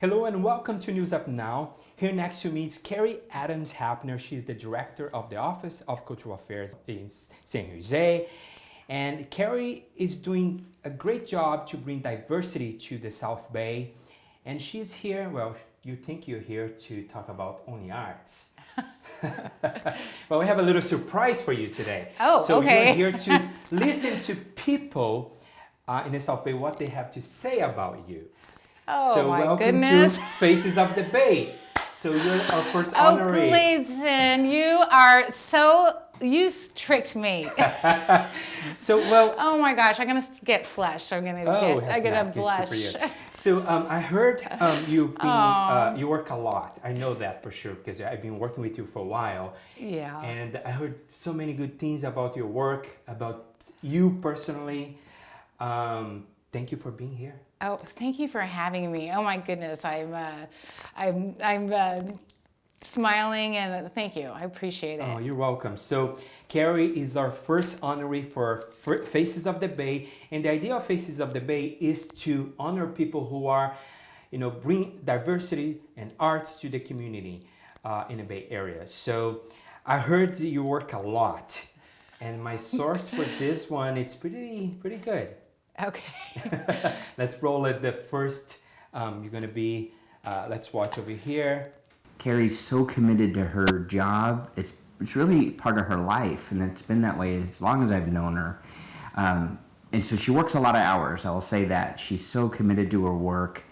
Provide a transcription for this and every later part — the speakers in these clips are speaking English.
Hello and welcome to News Up Now. Here next to me is Kerry Adams Hapner. She's the director of the Office of Cultural Affairs in San Jose. And Kerry is doing a great job to bring diversity to the South Bay. And she's here, well, you think you're here to talk about only arts. Well, we have a little surprise for you today. Oh, so okay. you're here to listen to people in the South Bay, what they have to say about you. Oh, So my welcome goodness. to Faces of the Bay. So you're our first Oh, honoree. Clayton, you tricked me. So well, Oh my gosh, I'm gonna get flushed. I'm gonna napkins, good blush. for you. So I heard you've been you work a lot. I know that for sure because I've been working with you for a while. Yeah. And I heard so many good things about your work, about you personally. Thank you for being here. Oh, thank you for having me. Oh my goodness, I'm smiling and thank you. I appreciate it. Oh, you're welcome. So Kerry is our first honoree for Faces of the Bay, and the idea of Faces of the Bay is to honor people who are, bring diversity and arts to the community in the Bay Area. So I heard that you work a lot, and my source for this one, it's pretty good. Okay. Let's roll it. The first, you're gonna be. Let's watch over here. Kerry's so committed to her job. It's really part of her life, and it's been that way as long as I've known her. And so she works a lot of hours. I will say that she's so committed to her work.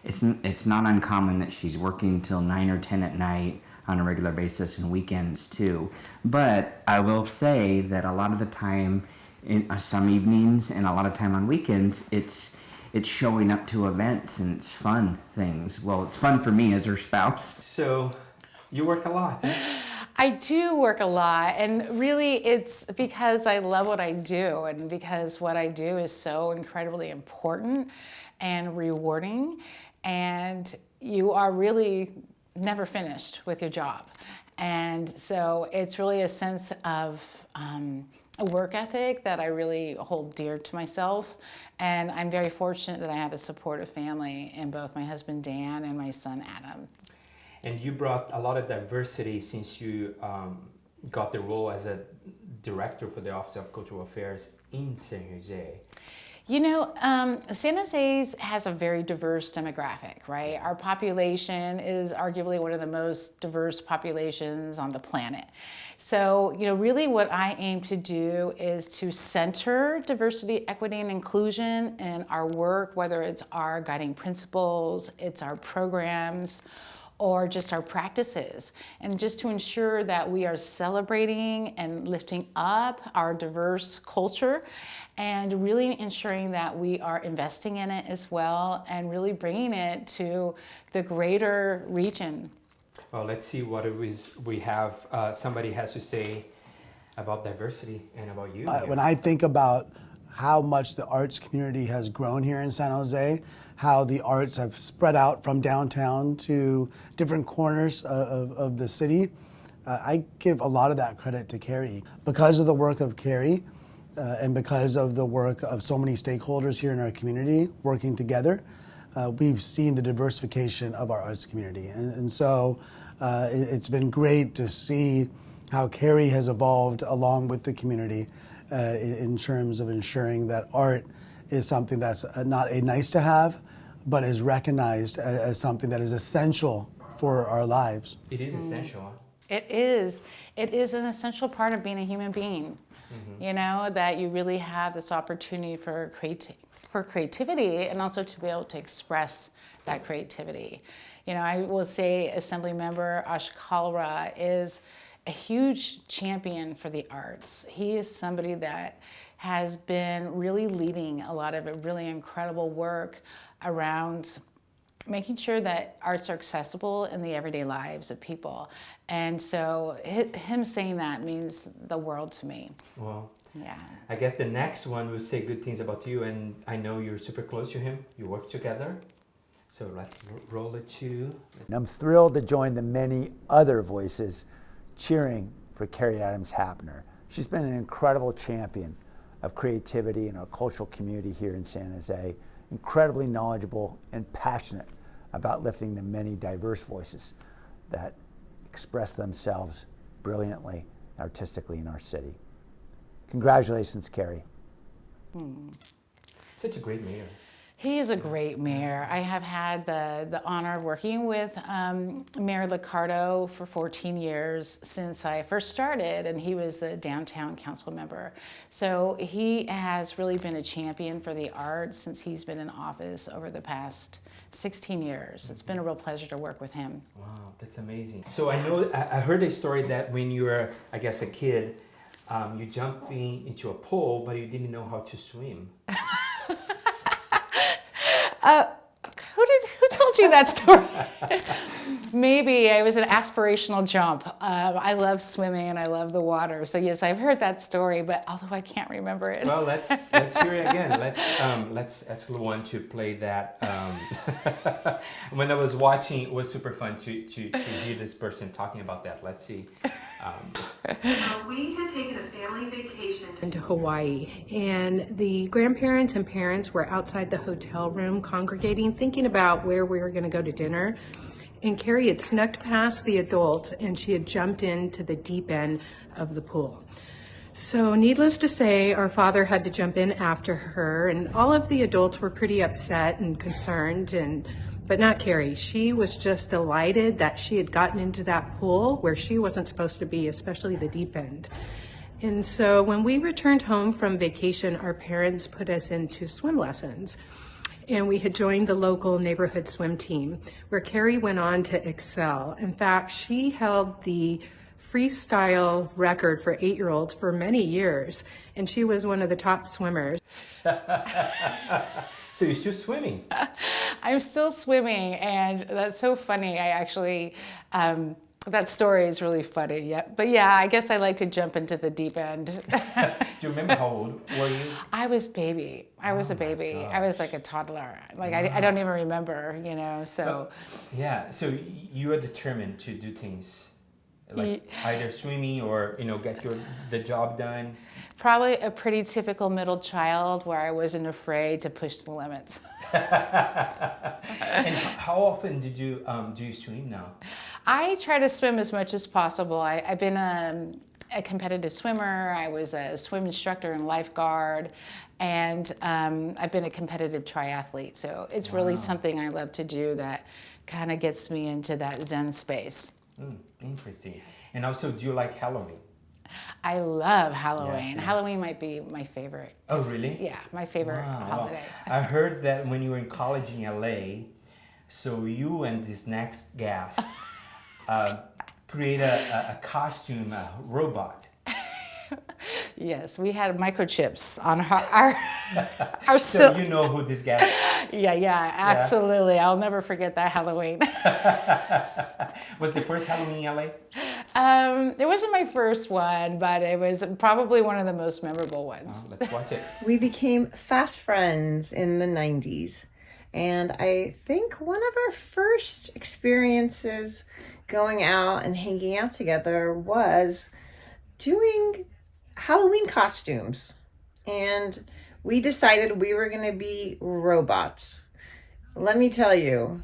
It's not uncommon that she's working till 9 or 10 at night on a regular basis, and weekends too. But I will say that a lot of the time, in some evenings and a lot of time on weekends, it's showing up to events and it's fun things. Well, it's fun for me as her spouse. So, you work a lot. Eh? I do work a lot, and really it's because I love what I do, and because what I do is so incredibly important and rewarding, and you are really never finished with your job. And so it's really a sense of a work ethic that I really hold dear to myself. And I'm very fortunate that I have a supportive family in both my husband Dan and my son Adam. And you brought a lot of diversity since you got the role as a director for the Office of Cultural Affairs in San Jose. San Jose has a very diverse demographic, right? Our population is arguably one of the most diverse populations on the planet. So, really what I aim to do is to center diversity, equity, and inclusion in our work, whether it's our guiding principles, it's our programs, or just our practices, and just to ensure that we are celebrating and lifting up our diverse culture and really ensuring that we are investing in it as well and really bringing it to the greater region. Well, let's see what it is we have. Somebody has to say about diversity and about you. When I think about how much the arts community has grown here in San Jose, how the arts have spread out from downtown to different corners of the city, I give a lot of that credit to Kerry. Because of the work of Kerry and because of the work of so many stakeholders here in our community working together, we've seen the diversification of our arts community. And so it's been great to see how Kerry has evolved along with the community in terms of ensuring that art is something that's not a nice to have, but is recognized as something that is essential for our lives. It is essential. Huh? It is. It is an essential part of being a human being. Mm-hmm. That you really have this opportunity for creativity and also to be able to express that creativity. I will say Assembly Member Ash Kalra is a huge champion for the arts. He is somebody that has been really leading a lot of really incredible work around making sure that arts are accessible in the everyday lives of people. And so him saying that means the world to me. Well, yeah. I guess the next one will say good things about you, and I know you're super close to him. You work together. So let's roll it to... And I'm thrilled to join the many other voices cheering for Kerry Adams Hapner. She's been an incredible champion of creativity in our cultural community here in San Jose, incredibly knowledgeable and passionate about lifting the many diverse voices that express themselves brilliantly, artistically in our city. Congratulations, Kerry. Such a great mayor. He is a great mayor. I have had the honor of working with Mayor Liccardo for 14 years since I first started, and he was the downtown council member. So he has really been a champion for the arts since he's been in office over the past 16 years. It's been a real pleasure to work with him. Wow, that's amazing. So I heard a story that when you were, I guess, a kid, you jumped into a pool, but you didn't know how to swim. Who told you that story? Maybe it was an aspirational jump. I love swimming and I love the water. So yes, I've heard that story, but although I can't remember it. Well, let's hear it again. Let's ask Luan to play that. When I was watching, it was super fun to hear this person talking about that. Let's see. We had taken a family vacation to Hawaii, and the grandparents and parents were outside the hotel room congregating, thinking about where we were going to go to dinner. And Kerry had snuck past the adults, and she had jumped into the deep end of the pool. So needless to say, our father had to jump in after her, and all of the adults were pretty upset and concerned, but not Kerry. She was just delighted that she had gotten into that pool where she wasn't supposed to be, especially the deep end. And so when we returned home from vacation, our parents put us into swim lessons. And we had joined the local neighborhood swim team, where Kerry went on to excel. In fact, she held the freestyle record for 8-year-olds for many years, and she was one of the top swimmers. So you're still swimming? I'm still swimming, and that's so funny. I actually, that story is really funny. Yeah, but yeah, I guess I like to jump into the deep end. Do you remember how old were you? I was baby. I was a baby. I was like a toddler. Like I don't even remember, so. Yeah, so you are determined to do things like either swimming or, get the job done. Probably a pretty typical middle child where I wasn't afraid to push the limits. And how often do you swim now? I try to swim as much as possible. I've been a competitive swimmer. I was a swim instructor and lifeguard, and I've been a competitive triathlete. So it's really something I love to do that kind of gets me into that Zen space. Interesting. And also, do you like Halloween? I love Halloween. Yeah. Halloween might be my favorite. Oh, really? Yeah, my favorite holiday. I heard that when you were in college in LA, so you and this next guest create a costume, a robot. Yes, we had microchips on our So you know who this guy is? Yeah, absolutely. I'll never forget that Halloween. Was the first Halloween in LA? It wasn't my first one, but it was probably one of the most memorable ones. Let's watch it. We became fast friends in the 90s. And I think one of our first experiences going out and hanging out together was doing Halloween costumes. And we decided we were going to be robots. Let me tell you,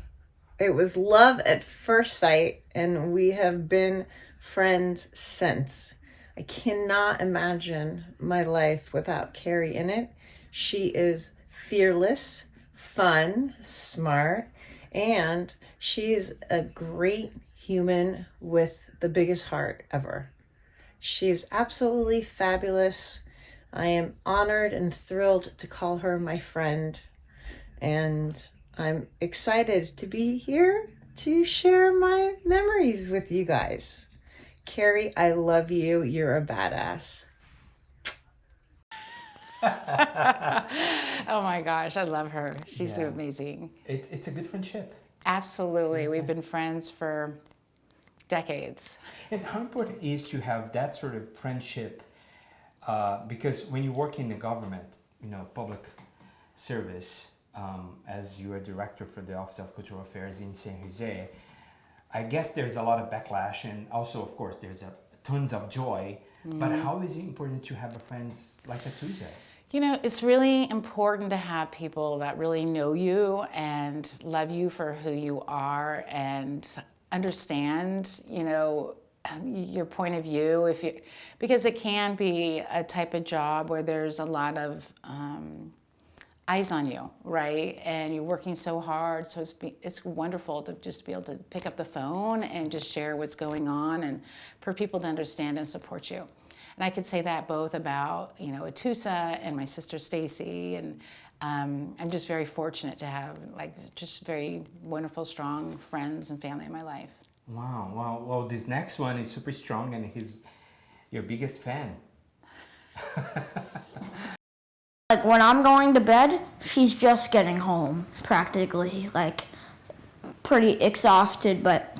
it was love at first sight, and we have been friends since. I cannot imagine my life without Kerry in it. She is fearless, fun, smart, and she's a great human with the biggest heart ever. She's absolutely fabulous. I am honored and thrilled to call her my friend, and I'm excited to be here to share my memories with you guys. Kerry, I love you. You're a badass. Oh my gosh, I love her. She's amazing. It's a good friendship. Absolutely. We've been friends for decades. And how important it is to have that sort of friendship? Because when you work in the government, public service, as you are director for the Office of Cultural Affairs in San Jose, I guess there's a lot of backlash, and also, of course, there's tons of joy. But how is it important to have friends like Atuza? You know, it's really important to have people that really know you and love you for who you are and understand, you know, your point of view. Because it can be a type of job where there's a lot of eyes on you, right? And you're working so hard, so it's wonderful to just be able to pick up the phone and just share what's going on, and for people to understand and support you. And I could say that both about, you know, Atusa and my sister Stacy, and I'm just very fortunate to have like just very wonderful, strong friends and family in my life. Wow, wow. Well, this next one is super strong, and he's your biggest fan. Like when I'm going to bed, she's just getting home, practically, like pretty exhausted, but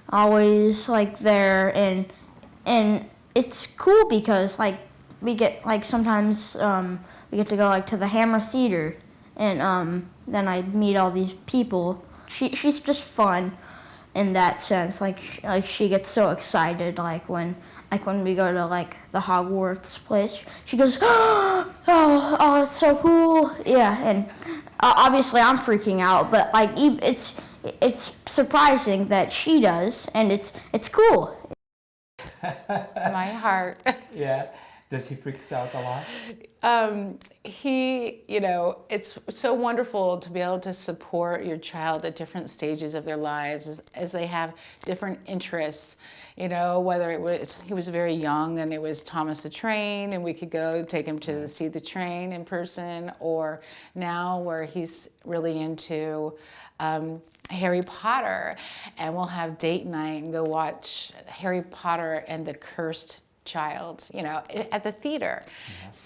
always like there, and it's cool because like we get like sometimes we get to go like to the Hammer Theater, and then I meet all these people. She's just fun in that sense. Like she gets so excited like when we go to like the Hogwarts place, she goes, oh, it's so cool. Yeah, and obviously I'm freaking out, but like it's surprising that she does, and it's cool. My heart. Yeah. Does he freaks out a lot? You know, it's so wonderful to be able to support your child at different stages of their lives as they have different interests. You know, whether he was very young and it was Thomas the Train, and we could go take him to see the train in person, or now where he's really into Harry Potter, and we'll have date night and go watch Harry Potter and the Cursed Child, you know, at the theater,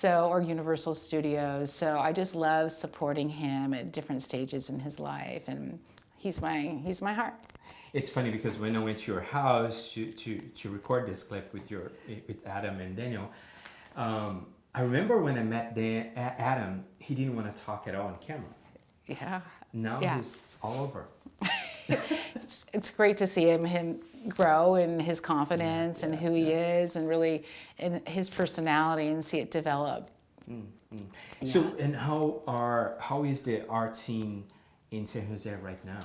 or Universal Studios. So I just love supporting him at different stages in his life, and he's my heart. It's funny because when I went to your house to record this clip with Adam and Daniel, I remember when I met Adam, he didn't want to talk at all on camera. Yeah. Now he's all over. It's great to see him grow in his confidence and who he is, and really in his personality, and see it develop. So, and how is the art scene in San Jose right now?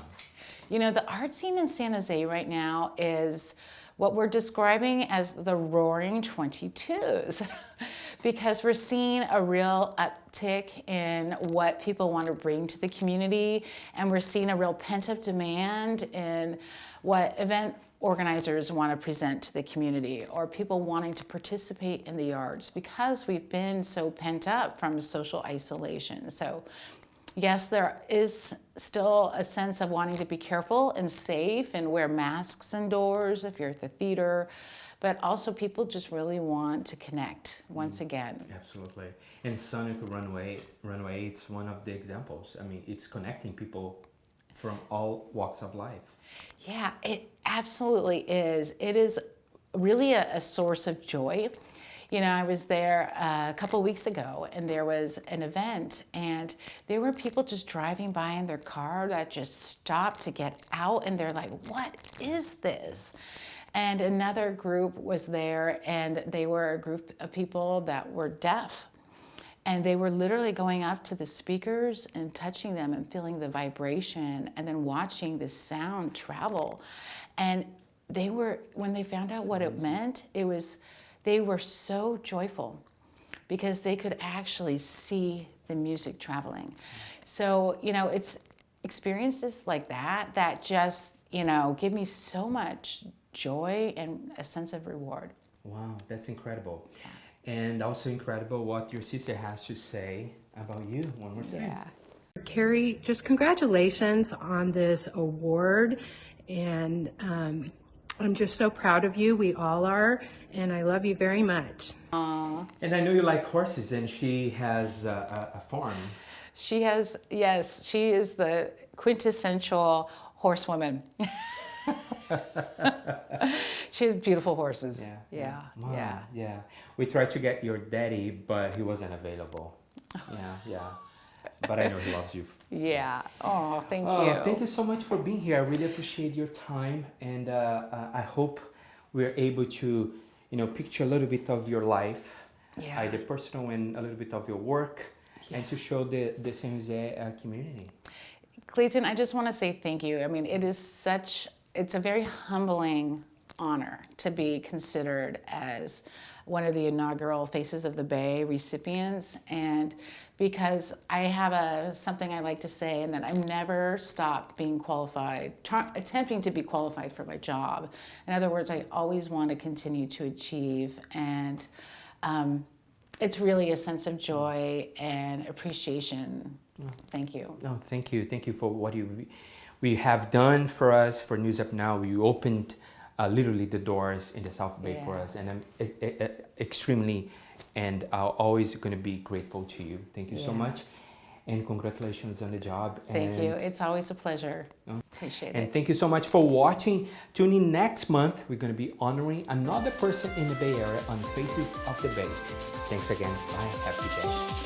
You know, the art scene in San Jose right now is what we're describing as the Roaring 22s, because we're seeing a real uptick in what people want to bring to the community, and we're seeing a real pent-up demand in what event organizers want to present to the community, or people wanting to participate in the arts, because we've been so pent up from social isolation. So yes, there is still a sense of wanting to be careful and safe and wear masks indoors if you're at the theater, but also people just really want to connect once again. Absolutely. And Sonic Runway, it's one of the examples. I mean, it's connecting people from all walks of life. Yeah, it absolutely is. It is really a source of joy. You know, I was there a couple weeks ago, and there was an event, and there were people just driving by in their car that just stopped to get out, and they're like, what is this? And another group was there, and they were a group of people that were deaf. And they were literally going up to the speakers and touching them and feeling the vibration, and then watching this sound travel. And they were, when they found out what it meant, they were so joyful because they could actually see the music traveling. So, you know, it's experiences like that just, you know, give me so much joy and a sense of reward. Wow, that's incredible. Yeah. And also incredible what your sister has to say about you one more time. Yeah. Kerry, just congratulations on this award, and I'm just so proud of you. We all are, and I love you very much. Aww. And I know you like horses, and she has a farm. She has, yes, she is the quintessential horsewoman. She has beautiful horses. Yeah. Wow. Yeah. We tried to get your daddy, but he wasn't available. Yeah. But I know he loves you. Yeah. Oh, thank you. Thank you so much for being here. I really appreciate your time, and I hope we're able to, you know, picture a little bit of your life Yeah. either personal and a little bit of your work, and to show the San Jose community. Clayton, I just want to say thank you. I mean, it's a very humbling honor to be considered as one of the inaugural Faces of the Bay recipients, and because I have something I like to say, and that I've never stopped being qualified, attempting to be qualified for my job. In other words, I always want to continue to achieve, and it's really a sense of joy and appreciation. Thank you. No, thank you. Thank you for what we have done for us, for News Up Now. You opened literally the doors in the South Bay for us, and I'm extremely and always going to be grateful to you. Thank you so much, and congratulations on the job. Thank you. It's always a pleasure. Appreciate And it. thank you so much for watching. Tune in next month. We're going to be honoring another person in the Bay Area on Faces of the Bay. Thanks again. Bye. Happy day.